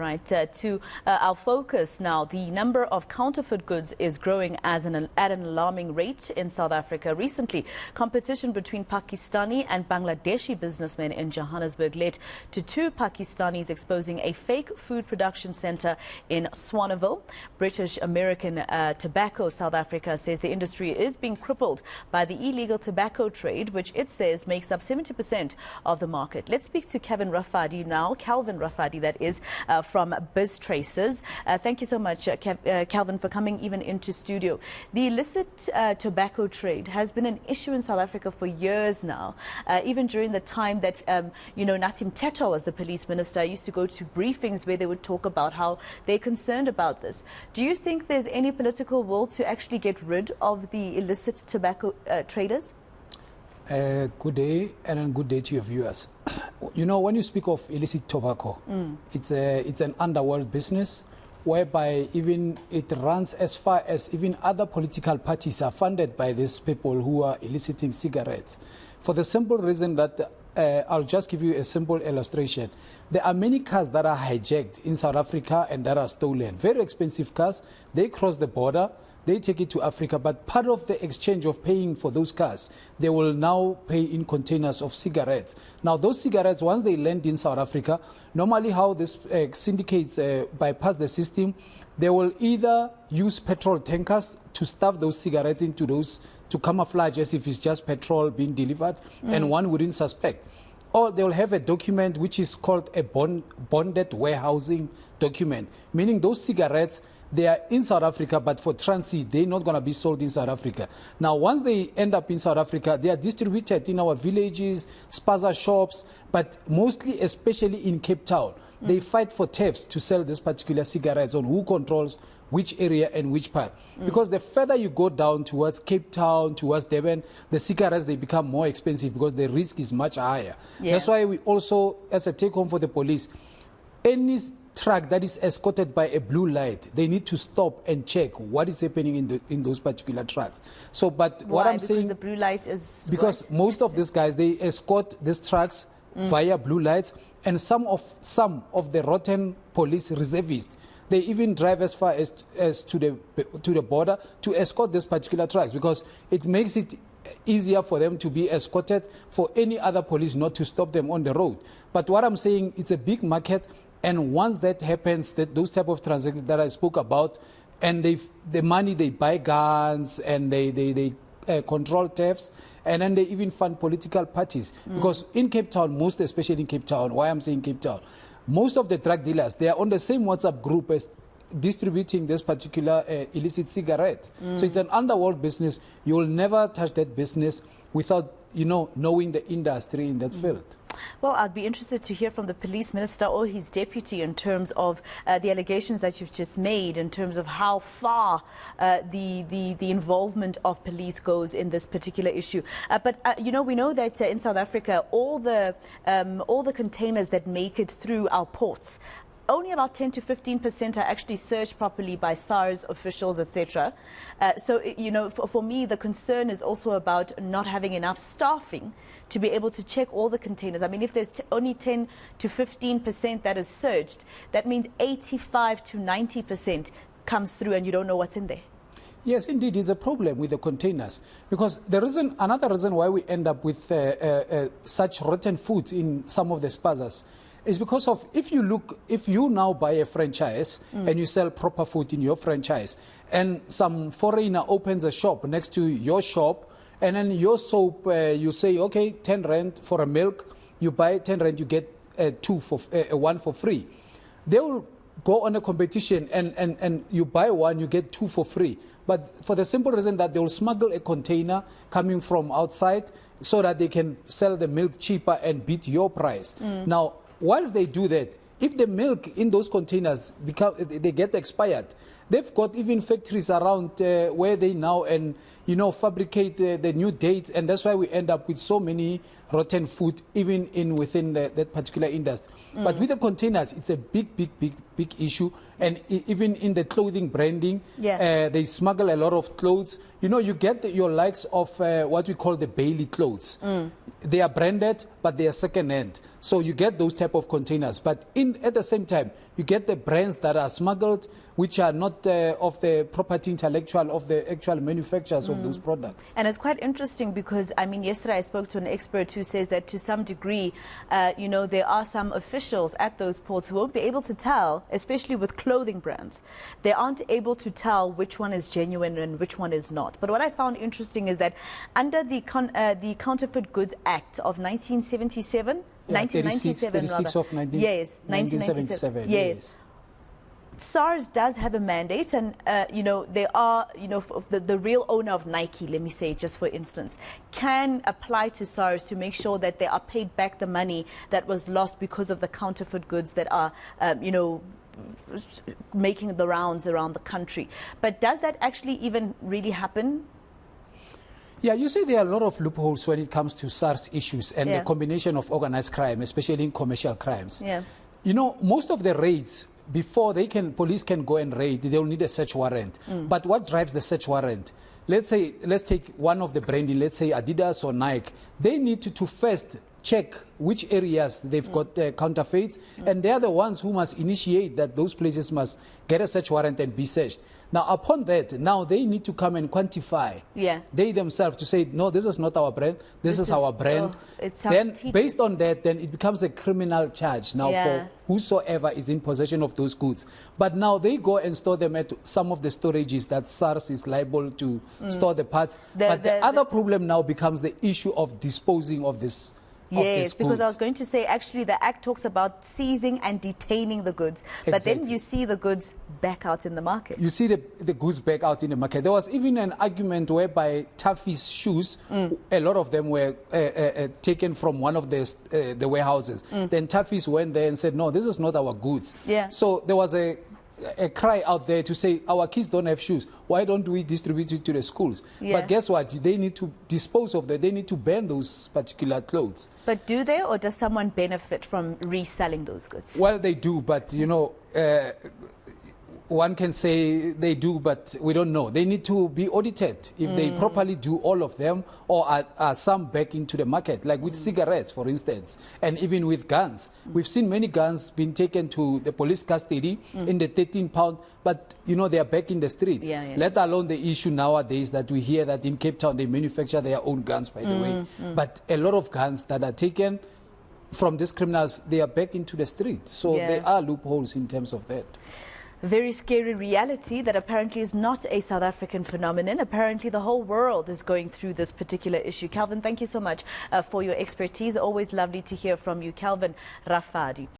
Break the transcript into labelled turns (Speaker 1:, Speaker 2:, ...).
Speaker 1: right, to our focus now. The number of counterfeit goods is growing at an alarming rate in South Africa. Recently, competition between Pakistani and Bangladeshi businessmen in Johannesburg led to two Pakistanis exposing a fake food production center in Swaneville. British American Tobacco South Africa says the industry is being crippled by the illegal tobacco trade, which it says makes up 70% of the market. Let's speak to Calvin Rafadi now. Calvin Rafadi, that is, from Bizz Tracers. Thank you so much, Calvin, for coming even into studio. The illicit tobacco trade has been an issue in South Africa for years now. Even during the time that, Natim Teta was the police minister, I used to go to briefings where they would talk about how they're concerned about this. Do you think there's any political will to actually get rid of the illicit tobacco traders?
Speaker 2: Good day and good day to your viewers. You know, when you speak of illicit tobacco, it's an underworld business whereby even it runs as far as even other political parties are funded by these people who are eliciting cigarettes. For the simple reason that I'll just give you a simple illustration. There are many cars that are hijacked in South Africa and that are stolen. Very expensive cars. They cross the border. They take it to Africa, but part of the exchange of paying for those cars, they will now pay in containers of cigarettes. Now, those cigarettes, once they land in South Africa, normally how this syndicates bypass the system, they will either use petrol tankers to stuff those cigarettes into those, to camouflage as if it's just petrol being delivered, and one wouldn't suspect. Or they'll have a document which is called a bonded warehousing document, meaning those cigarettes, they are in South Africa, but for transit, they're not going to be sold in South Africa. Now, once they end up in South Africa, they are distributed in our villages, spaza shops, but mostly, especially in Cape Town. They fight for thefts to sell this particular cigarettes on who controls which area and which part. Because the further you go down towards Cape Town, towards Durban, the cigarettes, they become more expensive because the risk is much higher. Yeah. That's why we also, as a take-home for the police, any truck that is escorted by a blue light, they need to stop and check what is happening in those particular trucks. So, but
Speaker 1: why?
Speaker 2: What I'm
Speaker 1: because
Speaker 2: saying,
Speaker 1: the blue light is
Speaker 2: because most of these guys, they escort these trucks via blue lights, and some of the rotten police reservists, they even drive as far as to the border to escort these particular trucks, because it makes it easier for them to be escorted, for any other police not to stop them on the road. But what I'm saying, it's a big market. And once that happens, those type of transactions that I spoke about, and the money, they buy guns and they control thefts, and then they even fund political parties. Because in Cape Town, most especially in Cape Town, why I'm saying Cape Town, most of the drug dealers, they are on the same WhatsApp group as distributing this particular illicit cigarette. So it's an underworld business. You will never touch that business without, knowing the industry in that field.
Speaker 1: Well, I'd be interested to hear from the police minister or his deputy in terms of the allegations that you've just made, in terms of how far the involvement of police goes in this particular issue. But we know that in South Africa, all the containers that make it through our ports, only about 10 to 15% are actually searched properly by SARS officials, etc. So, for me, the concern is also about not having enough staffing to be able to check all the containers. I mean, if there's only 10 to 15% that is searched, that means 85 to 90% comes through and you don't know what's in there.
Speaker 2: Yes, indeed, it's a problem with the containers, because another reason why we end up with such rotten food in some of the spazas is because of, if you now buy a franchise and you sell proper food in your franchise, and some foreigner opens a shop next to your shop, and then your soap, you say, okay, 10 rand for a milk, you buy 10 rand, you get one for free. They will go on a competition and you buy one, you get two for free. But for the simple reason that they will smuggle a container coming from outside so that they can sell the milk cheaper and beat your price. Now, once they do that, if the milk in those containers they get expired, they've got even factories around where they now fabricate the new dates, and that's why we end up with so many rotten food even within that particular industry. But with the containers, it's a big issue, and even in the clothing branding, they smuggle a lot of clothes. You get your likes of what we call the Bailey clothes. They are branded, but they are second-hand. So you get those type of containers. But at the same time, you get the brands that are smuggled, which are not of the property intellectual of the actual manufacturers of those products.
Speaker 1: And it's quite interesting because, I mean, yesterday I spoke to an expert who says that to some degree, you know, there are some officials at those ports who won't be able to tell, especially with clothing brands. They aren't able to tell which one is genuine and which one is not. But what I found interesting is that under the Counterfeit Goods Act of 1977,
Speaker 2: Yeah,
Speaker 1: 1997
Speaker 2: 36
Speaker 1: rather.
Speaker 2: of 19,
Speaker 1: Yes,
Speaker 2: 1977.
Speaker 1: Yes. SARS does have a mandate, and you know, they are, you know, the real owner of Nike, let me say, just for instance, can apply to SARS to make sure that they are paid back the money that was lost because of the counterfeit goods that are, you know, making the rounds around the country. But does that actually even really happen?
Speaker 2: Yeah, you see there are a lot of loopholes when it comes to SARS issues and the combination of organized crime, especially in commercial crimes.
Speaker 1: Yeah.
Speaker 2: You know, most of the raids, before police can go and raid, they'll need a search warrant. But what drives the search warrant? Let's take one of the branding, let's say Adidas or Nike. They need to first check which areas they've got counterfeits, and they're the ones who must initiate that those places must get a search warrant and be searched. Now, upon that, now they need to come and quantify.
Speaker 1: Yeah.
Speaker 2: They themselves to say, no, this is not our brand, this is our brand.
Speaker 1: Oh, it sounds
Speaker 2: then,
Speaker 1: tedious.
Speaker 2: based on that, then it becomes a criminal charge now for whosoever is in possession of those goods. But now they go and store them at some of the storages that SARS is liable to store the parts. But the other problem now becomes the issue of disposing of this.
Speaker 1: Yes, because I was going to say, actually, the Act talks about seizing and detaining the goods.
Speaker 2: Exactly.
Speaker 1: But then you see the goods back out in the market.
Speaker 2: You see the goods back out in the market. There was even an argument whereby Taffy's shoes, a lot of them were taken from one of the warehouses. Then Taffy's went there and said, no, this is not our goods.
Speaker 1: Yeah.
Speaker 2: So there was a cry out there to say, our kids don't have shoes. Why don't we distribute it to the schools?
Speaker 1: Yeah.
Speaker 2: But guess what? They need to dispose of that. They need to ban those particular clothes.
Speaker 1: But do they, or does someone benefit from reselling those goods?
Speaker 2: Well, they do, but, you know, one can say they do, but we don't know. They need to be audited if they properly do all of them, or are some back into the market, like with cigarettes, for instance, and even with guns. We've seen many guns being taken to the police custody in the 13-pound, but, you know, they are back in the streets. Let alone the issue nowadays that we hear that in Cape Town they manufacture their own guns, by the way. But a lot of guns that are taken from these criminals, they are back into the streets. So there are loopholes in terms of that.
Speaker 1: Very scary reality that apparently is not a South African phenomenon. Apparently the whole world is going through this particular issue. Calvin, thank you so much for your expertise. Always lovely to hear from you. Calvin Rafadi.